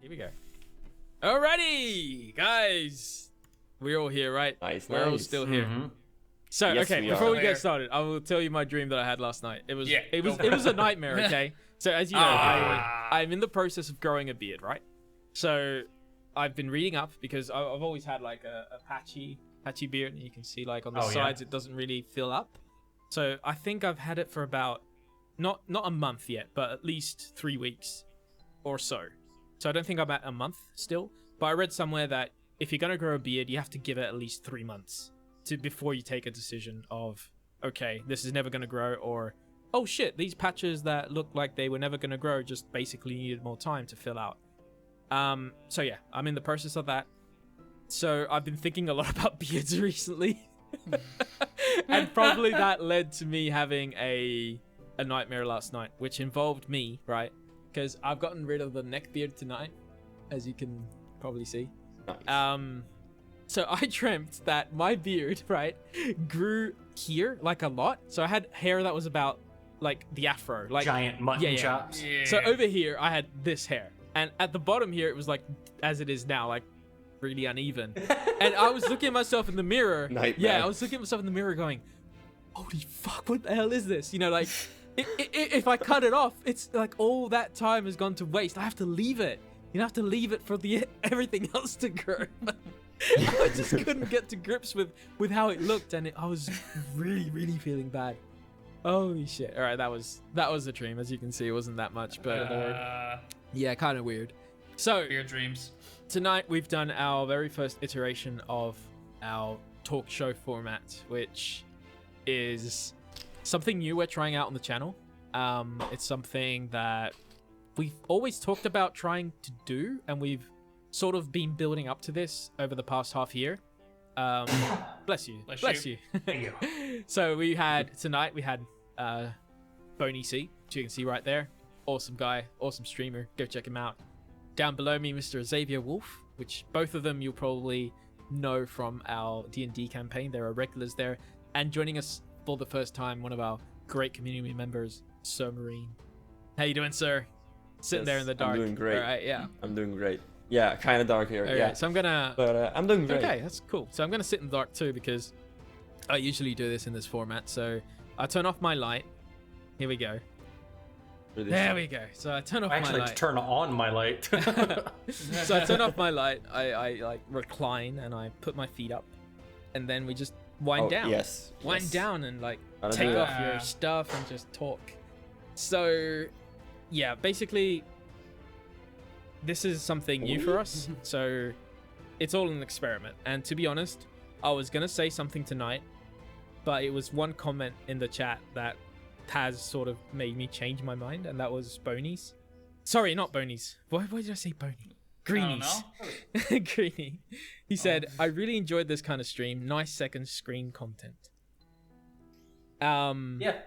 Here we go. Alrighty, guys. We're all here, right? We're all still here. So, Yes, okay, we before are. we get started, I will tell you my dream that I had last night. It was a nightmare, okay? So, as you know, I'm in the process of growing a beard, right? So, I've been reading up because I've always had like a patchy beard, and you can see like on the sides it doesn't really fill up. So, I think I've had it for about not a month yet, but at least 3 weeks or so. So I don't think I'm at a month still, but I read somewhere that if you're going to grow a beard, you have to give it at least 3 months before you take a decision of, okay, this is never going to grow, or, oh shit, these patches that look like they were never going to grow just basically needed more time to fill out. So yeah, I'm in the process of that. So I've been thinking a lot about beards recently. And probably that led to me having a nightmare last night, which involved me, right? Because I've gotten rid of the neck beard tonight, as you can probably see. Nice. So I dreamt that my beard, right, grew here like a lot. So I had hair that was about like the afro, like giant mutton chops. Yeah. So over here I had this hair, and at the bottom here it was like as it is now, like really uneven. And I was looking at myself in the mirror. Nightmare. Yeah, I was looking at myself in the mirror, going, "Holy fuck, what the hell is this?" You know, like. If I cut it off, it's like all that time has gone to waste. I have to leave it. You have to leave it for everything else to grow. I just couldn't get to grips with how it looked, and I was really feeling bad. Holy shit! All right, that was a dream. As you can see, it wasn't that much, but yeah, kind of weird. So Beer dreams. tonight we've done our very first iteration of our talk show format, which is something new we're trying out on the channel. It's something that we've always talked about trying to do, and we've sort of been building up to this over the past half year. Bless you. Bless you. Thank you. So tonight we had Boney C, which you can see right there. Awesome guy, awesome streamer. Go check him out. Down below me, Mr. Xavier Wolf, which both of them you'll probably know from our D&D campaign. There are regulars there. And joining us for the first time, one of our great community members, Sir Marine. How you doing, sir? Sitting there in the dark. I'm doing great. All right, yeah. I'm doing great. Yeah, kind of dark here. All yeah. right, so I'm gonna. But I'm doing great. Okay, that's cool. So I'm gonna sit in the dark too, because I usually do this in this format. So I turn off my light. Here we go. There we go. So I turn off I my actually light. turn on my light. So I turn off my light. I like recline and I put my feet up, and then we just wind down. Yes. Wind down and like Gotta take do off that. your stuff and just talk. So yeah, basically this is something new for us. So it's all an experiment. And to be honest, I was gonna say something tonight, but it was one comment in the chat that has sort of made me change my mind, and that was Boney's. Sorry, not Boney's. Why did I say Boney? Greenies. Greenie. He said, I really enjoyed this kind of stream. Nice second screen content. Yeah.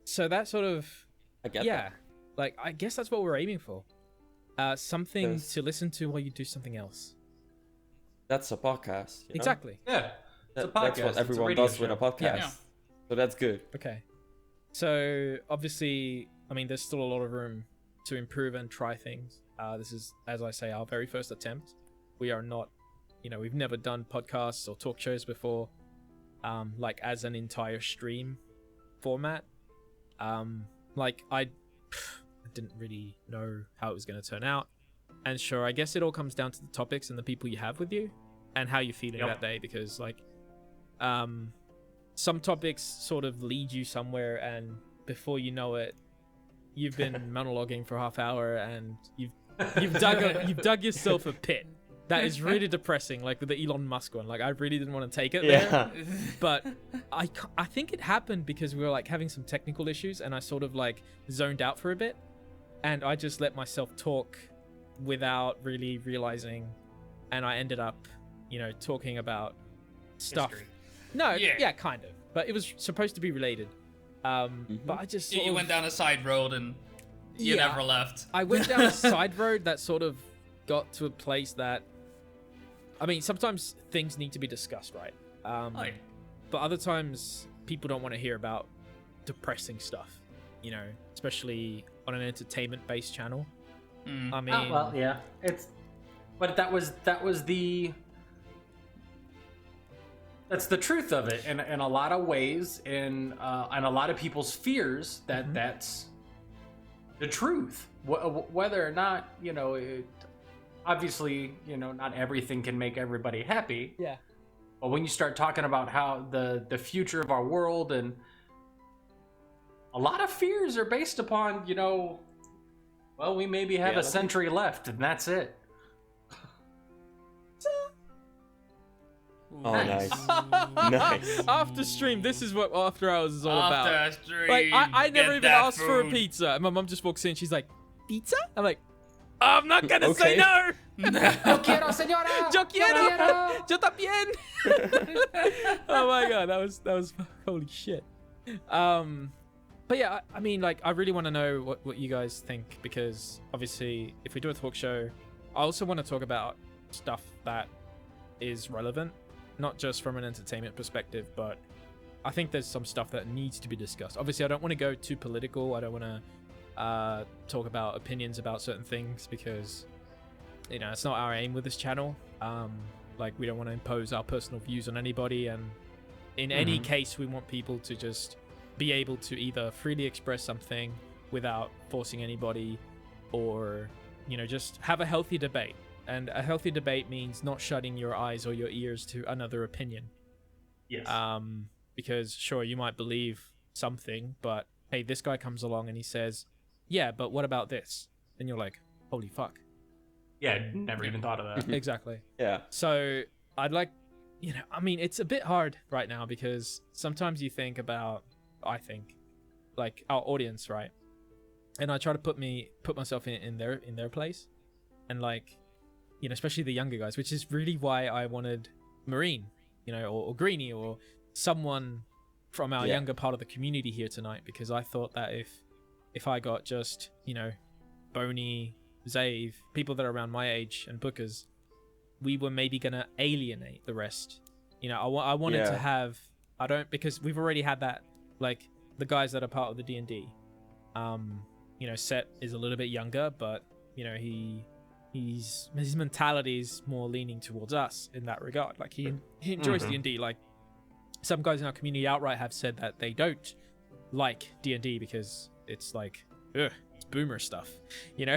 So that sort of, I get yeah, that. like I guess that's what we're aiming for. Something Yes. to listen to while you do something else. That's a podcast. You know? Exactly. Yeah. It's a That's podcast. what It's a everyone radio does with a show. podcast. Yeah. So that's good. Okay. So obviously, I mean, there's still a lot of room to improve and try things. This is, as I say, our very first attempt. We are not, we've never done podcasts or talk shows before, like as an entire stream format. Like I didn't really know how it was going to turn out. And sure, I guess it all comes down to the topics and the people you have with you and how you're feeling that day, because like, some topics sort of lead you somewhere, and before you know it, you've been monologuing for half hour, and you've dug yourself a pit. That is really depressing, like with the Elon Musk one. Like I really didn't want to take it there, Yeah. but I think it happened because we were like having some technical issues, and I sort of like zoned out for a bit, and I just let myself talk without really realizing, and I ended up, talking about stuff. History. No, Yeah. yeah, kind of. But it was supposed to be related. But I just sort You of, went down a side road and you Yeah. never left. I went down a side road that sort of got to a place that, I mean, sometimes things need to be discussed, right? Like, But other times people don't want to hear about depressing stuff, especially on an entertainment-based channel. I mean, well, yeah, but that's the truth of it, in a lot of ways, and a lot of people's fears that that's the truth. Whether or not, obviously, not everything can make everybody happy. Yeah. But when you start talking about how the future of our world, and a lot of fears are based upon, well, we maybe have a century left, and that's it. Oh, nice. Nice. After stream, this is what After Hours is all about. After stream, Like, I never even asked for a food. pizza. And my mom just walks in, she's like, pizza? I'm like, I'm not gonna say Okay. no! Yo quiero, señora! Yo quiero! Yo también! Oh my god, that was holy shit. But yeah, I mean, like, I really want to know what you guys think, because obviously, if we do a talk show, I also want to talk about stuff that is relevant, not just from an entertainment perspective, but I think there's some stuff that needs to be discussed. Obviously, I don't want to go too political. I don't want to talk about opinions about certain things, because it's not our aim with this channel. Like, we don't want to impose our personal views on anybody, and in any case, we want people to just be able to either freely express something without forcing anybody, or just have a healthy debate. And a healthy debate means not shutting your eyes or your ears to another opinion. Yes. Because sure, you might believe something, but hey, this guy comes along and he says, yeah, but what about this? And you're like, holy fuck. Yeah, never even thought of that. Exactly. Yeah. So I'd like, I mean, it's a bit hard right now, because sometimes you think about, I think, like, our audience, right? And I try to put myself in their place, and like, especially the younger guys, which is really why I wanted Marine, or Greenie, or someone from our younger part of the community here tonight, because I thought that if I got just, Boney, Zave, people that are around my age, and Bookers, we were maybe gonna alienate the rest. I wanted to have, because we've already had that, like, the guys that are part of the D&D. Set is a little bit younger, but his mentality is more leaning towards us in that regard. Like, he enjoys D&D. Like, some guys in our community outright have said that they don't like D&D because it's like, ugh, it's boomer stuff, I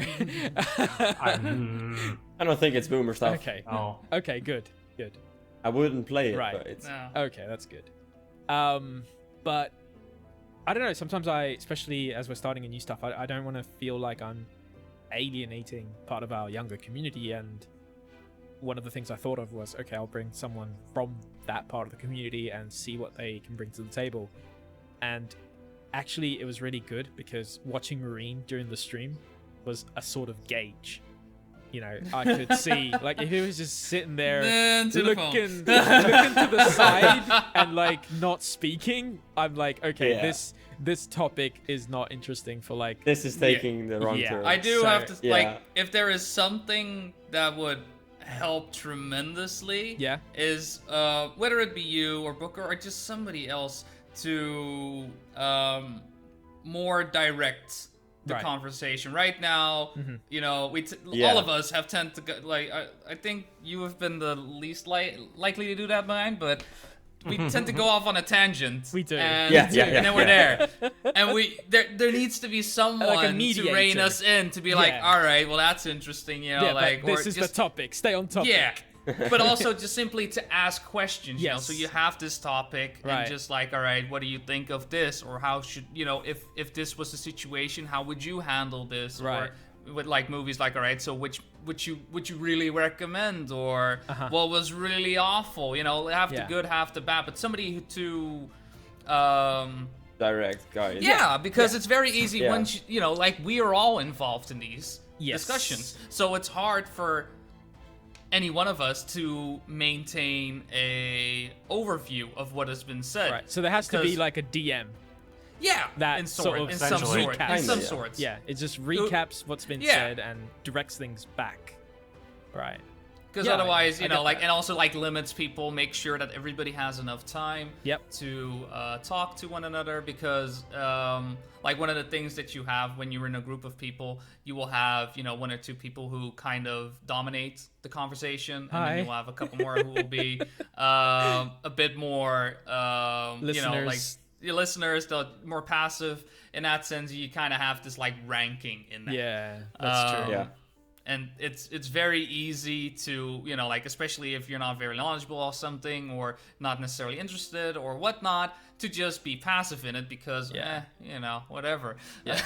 don't think it's boomer stuff. Okay. Oh. Okay, good. I wouldn't play it, Right. but it's... No. Okay, that's good. But I don't know, sometimes especially as we're starting a new stuff, I don't want to feel like I'm alienating part of our younger community. And one of the things I thought of was, okay, I'll bring someone from that part of the community and see what they can bring to the table. And actually, it was really good, because watching Marine during the stream was a sort of gauge. I could see, like, if he was just sitting there looking to the side and like not speaking, I'm like, okay, this topic is not interesting for like. This is taking the wrong turn. I do have to, Yeah. like, if there is something that would help tremendously, is whether it be you or Booker or just somebody else, to more direct the conversation. Right now, all of us have tend to go, like, I think you have been the least likely to do that, mine, but we tend to go off on a tangent. We do. And, and then we're there. And there needs to be someone Like a to rein mediator. us in, to be like, all right, well, that's interesting, like, this or is just, the topic. Stay on topic. yeah. But also just simply to ask questions, Yes. so you have this topic, Right. and just like, all right, what do you think of this, or how should, if this was a situation, how would you handle this, Right. or with like movies, like, all right, so which would you really recommend, or what was really awful, half the good, half the bad, but somebody to Direct guys. yeah, because it's very easy when like, we are all involved in these discussions, so it's hard for any one of us to maintain a overview of what has been said. Right. So there has to be like a DM. Yeah. That in sort of in some essentially sort. recaps. In some Yeah. sorts. Yeah, it just recaps what's been Yeah. said and directs things back. Right. Because otherwise, you know, like, and also like limits people, make sure that everybody has enough time to talk to one another. Because like one of the things that you have when you're in a group of people, you will have, you know, one or two people who kind of dominate the conversation, and then you'll have a couple more who will be a bit more, you know, like the listeners, the more passive. In that sense, you kind of have this like ranking in that. Yeah, that's true. Yeah. And it's very easy to, you know, like, especially if you're not very knowledgeable or something, or not necessarily interested or whatnot, to just be passive in it because, you know, whatever. Yeah.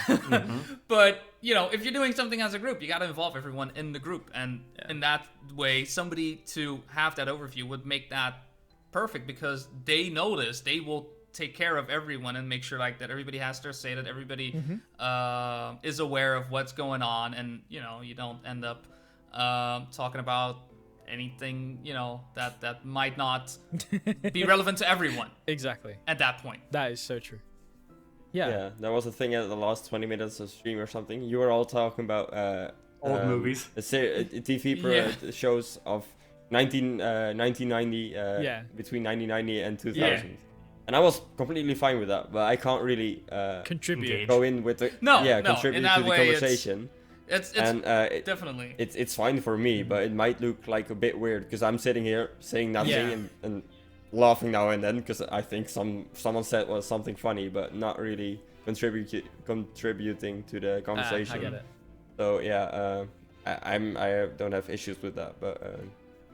But, you know, if you're doing something as a group, you got to involve everyone in the group. And in that way, somebody to have that overview would make that perfect, because they know this. They will take care of everyone and make sure like that everybody has their say, that everybody is aware of what's going on, and you know, you don't end up talking about anything, you know, that might not be relevant to everyone. Exactly. At that point. That is so true. Yeah, there was a thing at the last 20 minutes of stream or something. You were all talking about old movies, TV shows of 1990, between 1990 and 2000. Yeah. And I was completely fine with that, but I can't really contribute. Go in with the contribute to the conversation. It's definitely it's fine for me, but it might look like a bit weird because I'm sitting here saying nothing and laughing now and then because I think someone said was something funny, but not really contributing to the conversation. I get it. So I don't have issues with that, but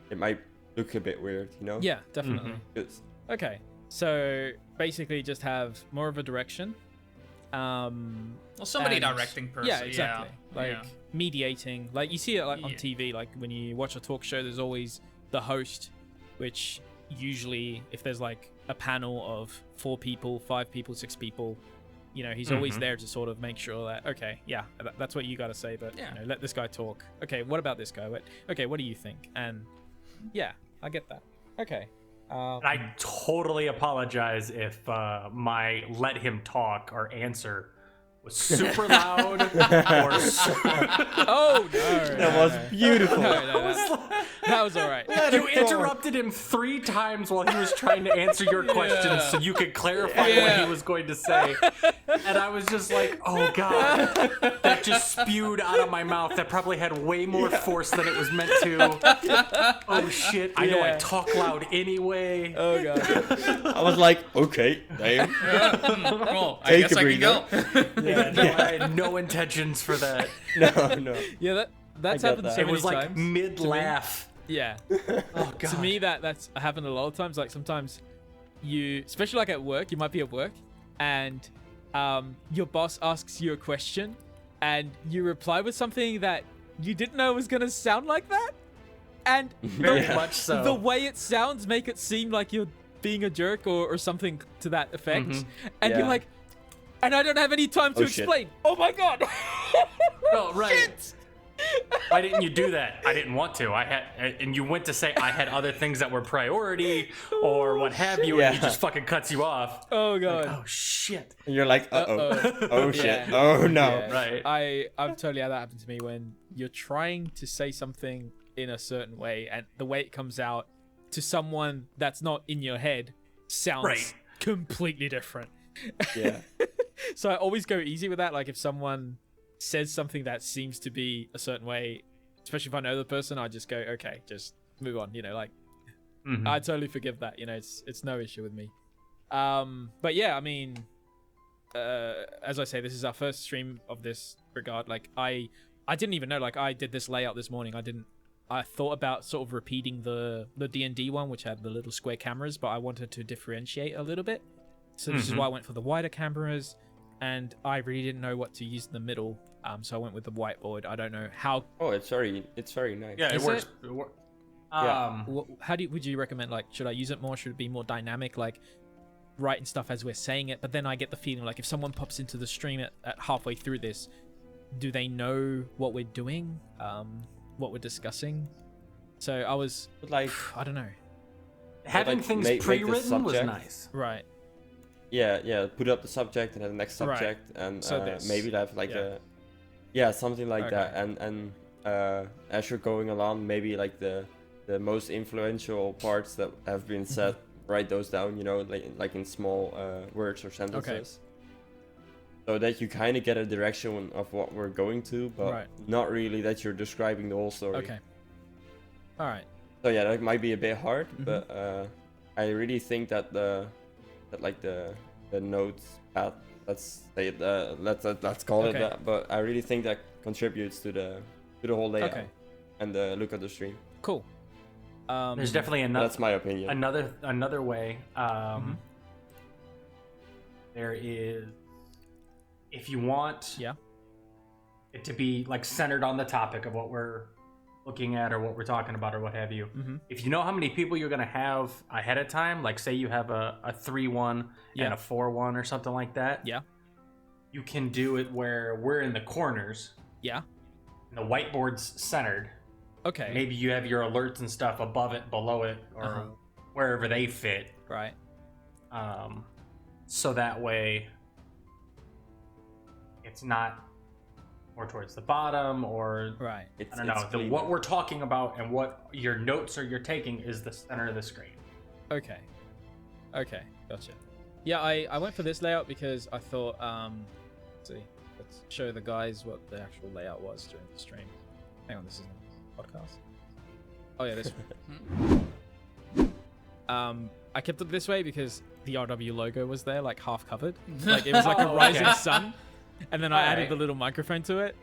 it might look a bit weird, you know? Yeah, definitely. Okay. So basically, just have more of a direction. Well, somebody directing person. Yeah, exactly. Mediating. Like you see it like on TV. Like when you watch a talk show, there's always the host, which usually, if there's like a panel of 4 people, 5 people, 6 people, you know, he's always there to sort of make sure that that's what you got to say, but you know, let this guy talk. Okay, what about this guy? Okay, what do you think? And I get that. Okay. I totally apologize if my let him talk or answer was super loud. Oh no! That was beautiful. That was all right. You interrupted him 3 times while he was trying to answer your questions, so you could clarify what he was going to say. And I was just like, oh god, that just spewed out of my mouth. That probably had way more force than it was meant to. Oh shit! I know I talk loud anyway. Oh god. I was like, okay, damn. Well, I guess I can go. I had no intentions for that. No. Yeah, that's happened so many times. It was like mid-laugh. Yeah. Oh god. To me, that's happened a lot of times. Like sometimes you, especially like at work, you might be at work and your boss asks you a question and you reply with something that you didn't know was gonna sound like that, and very much so. The way it sounds make it seem like you're being a jerk or something to that effect, and you're like, and I don't have any time to explain. Shit. Oh my god! Oh right. Shit. Why didn't you do that? I didn't want to. And you went to say I had other things that were priority or what have you, and he just fucking cuts you off. Oh god. Like, oh shit. And you're like, oh shit. Oh no. Yeah. Right. I've totally had that happen to me when you're trying to say something in a certain way, and the way it comes out to someone that's not in your head sounds completely different. Yeah. So I always go easy with that. Like if someone says something that seems to be a certain way, especially if I know the person, I just go, okay, just move on, you know, like I totally forgive that, you know, it's no issue with me. But yeah, I mean, as I say, this is our first stream of this regard. Like I didn't even know, like I did this layout this morning. I thought about sort of repeating the D&D one, which had the little square cameras, but I wanted to differentiate a little bit. So this is why I went for the wider cameras, and I really didn't know what to use in the middle. So I went with the whiteboard. I don't know how. Oh, it's very nice. Yeah, it works. How would you recommend? Like, should I use it more? Should it be more dynamic, like writing stuff as we're saying it? But then I get the feeling like if someone pops into the stream at halfway through this, do they know what we're doing? What we're discussing? So I was like, I don't know. Having things pre-written was nice. Right. Yeah. Put up the subject and then the next subject, and so maybe have like something like that. And as you're going along, maybe like the the most influential parts that have been said, write those down, you know, like in small words or sentences. So that you kind of get a direction of what we're going to, but not really that you're describing the whole story. Okay. All right. So yeah, that might be a bit hard, but I really think that the notes path, let's say it, let's call it that. But I really think that contributes to the whole layout and the look of the stream. Cool. There's definitely another. That's my opinion. Another way. There is, if you want it to be like centered on the topic of what we're looking at or what we're talking about or what have you. If you know how many people you're gonna have ahead of time, like say you have a 3-1 and a 4-1 or something like that. Yeah. You can do it where we're in the corners. Yeah. And the whiteboard's centered. Okay. Maybe you have your alerts and stuff above it, below it, or wherever they fit. Right. So that way it's not more towards the bottom or I don't know. What we're talking about and what your notes or you're taking is the center of the screen. Okay. Gotcha. Yeah, I went for this layout because I thought, let's see, let's show the guys what the actual layout was during the stream. Hang on, this is a podcast. Oh yeah, this one. I kept it this way because the RW logo was there, like half covered. Like it was like a rising sun. And then I added the little microphone to it.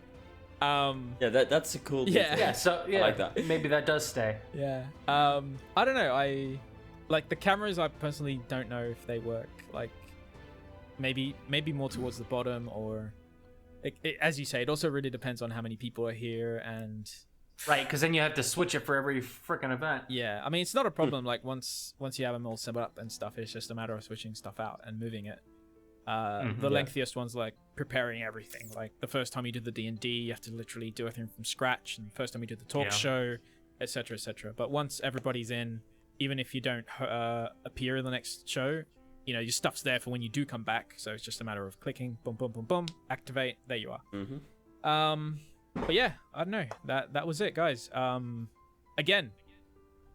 Yeah, that's a cool detail. I like that. Maybe that does stay. Yeah. I don't know. I like the cameras. I personally don't know if they work. Like maybe more towards the bottom, or as you say, it also really depends on how many people are here and. Right, because then you have to switch it for every freaking event. Yeah, I mean it's not a problem. Like once you have them all set up and stuff, it's just a matter of switching stuff out and moving it. The lengthiest one's like preparing everything. Like the first time you do the D&D, you have to literally do everything from scratch. And the first time you do the talk show, etc., etc. But once everybody's in, even if you don't appear in the next show, you know your stuff's there for when you do come back. So it's just a matter of clicking, boom, boom, boom, boom, activate. There you are. But yeah, I don't know. That was it, guys. Again,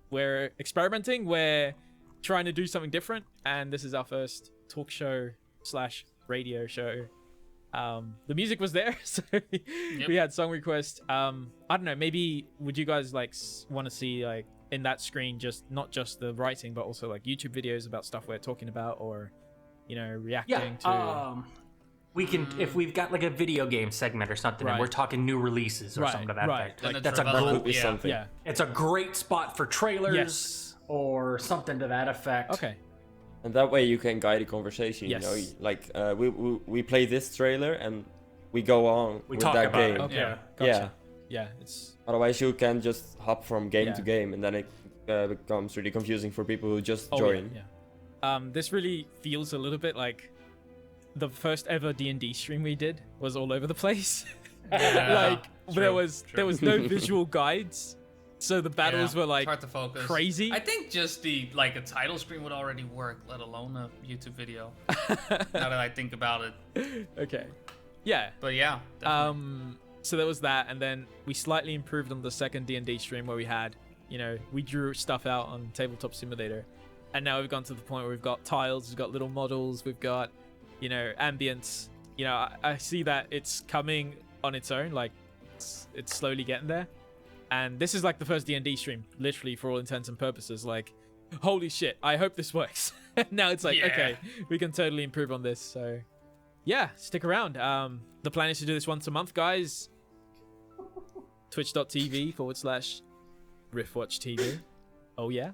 we're experimenting. We're trying to do something different, and this is our first talk show / radio show. The music was there, so we had song requests. I don't know, maybe would you guys like want to see like in that screen just not just the writing but also like YouTube videos about stuff we're talking about, or you know, reacting to we can, if we've got like a video game segment or something and we're talking new releases or something to that effect. Like that's it's a great spot for trailers or something to that effect. Okay. And that way you can guide a conversation, you know, like we play this trailer and we go on with talk that about game. it. Okay. Gotcha. Yeah, it's otherwise you can just hop from game to game, and then it becomes really confusing for people who just join. This really feels a little bit like the first ever D&D stream we did was all over the place. Like there was no visual guides. So the battles were like hard to focus. Crazy. I think just a title screen would already work, let alone a YouTube video. Now that I think about it. Okay. Yeah. But yeah. Definitely. So there was that, and then we slightly improved on the second D&D stream where we had, you know, we drew stuff out on Tabletop Simulator, and now we've gone to the point where we've got tiles, we've got little models, we've got, you know, ambience. You know, I see that it's coming on its own, like it's slowly getting there. And this is like the first D&D stream, literally for all intents and purposes. Like, holy shit, I hope this works. Now it's like, okay, we can totally improve on this. So, yeah, stick around. The plan is to do this once a month, guys. Twitch.tv/RiffWatchTV. Oh, yeah.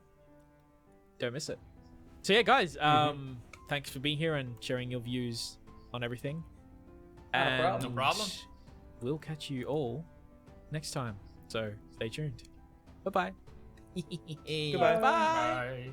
Don't miss it. So, yeah, guys, thanks for being here and sharing your views on everything. And no problem. We'll catch you all next time. So stay tuned. Bye-bye. Goodbye. Bye. Bye.